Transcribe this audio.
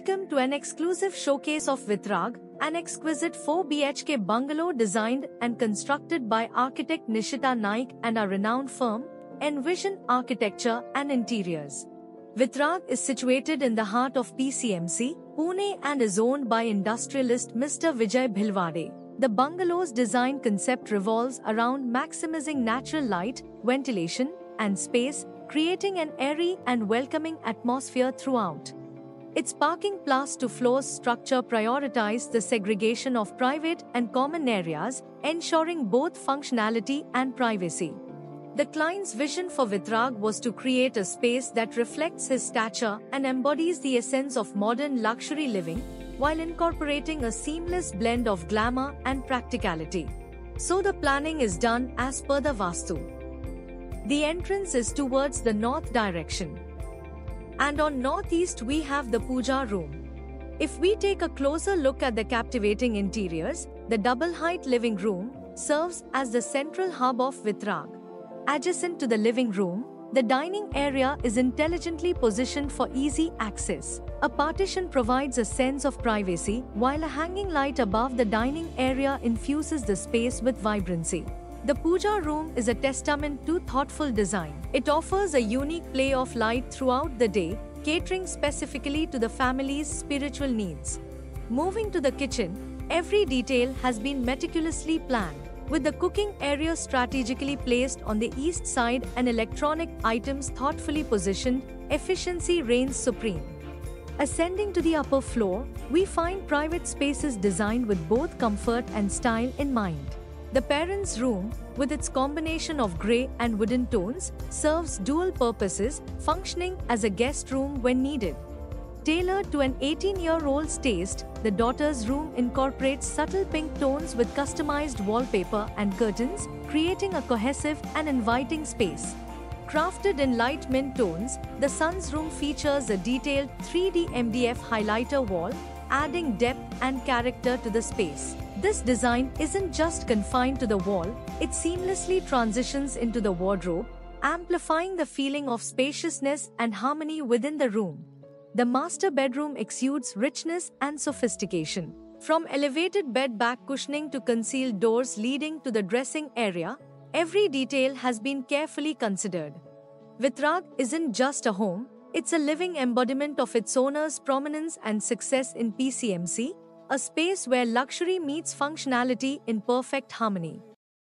Welcome to an exclusive showcase of Vitrag, an exquisite 4 BHK bungalow designed and constructed by architect Nishita Naik and a renowned firm, Envision Architecture and Interiors. Vitrag is situated in the heart of PCMC, Pune and is owned by industrialist Mr. Vijay Bhilwade. The bungalow's design concept revolves around maximizing natural light, ventilation, and space, creating an airy and welcoming atmosphere throughout. Its parking plus to floors structure prioritizes the segregation of private and common areas, ensuring both functionality and privacy. The client's vision for Vitrag was to create a space that reflects his stature and embodies the essence of modern luxury living, while incorporating a seamless blend of glamour and practicality. So the planning is done as per the Vastu. The entrance is towards the north direction. And on northeast we have the puja room. If we take a closer look at the captivating interiors, the double-height living room serves as the central hub of Vitrag. Adjacent to the living room, the dining area is intelligently positioned for easy access. A partition provides a sense of privacy, while a hanging light above the dining area infuses the space with vibrancy. The puja room is a testament to thoughtful design. It offers a unique play of light throughout the day, catering specifically to the family's spiritual needs. Moving to the kitchen, every detail has been meticulously planned, with the cooking area strategically placed on the east side and electronic items thoughtfully positioned. Efficiency reigns supreme. Ascending to the upper floor, we find private spaces designed with both comfort and style in mind. The parents' room, with its combination of grey and wooden tones, serves dual purposes, functioning as a guest room when needed. Tailored to an 18-year-old's taste, the daughter's room incorporates subtle pink tones with customized wallpaper and curtains, creating a cohesive and inviting space. Crafted in light mint tones, the son's room features a detailed 3D MDF highlighter wall, adding depth and character to the space. This design isn't just confined to the wall, it seamlessly transitions into the wardrobe, amplifying the feeling of spaciousness and harmony within the room. The master bedroom exudes richness and sophistication. From elevated bed back cushioning to concealed doors leading to the dressing area, every detail has been carefully considered. Vitrag isn't just a home, it's a living embodiment of its owner's prominence and success in PCMC, a space where luxury meets functionality in perfect harmony.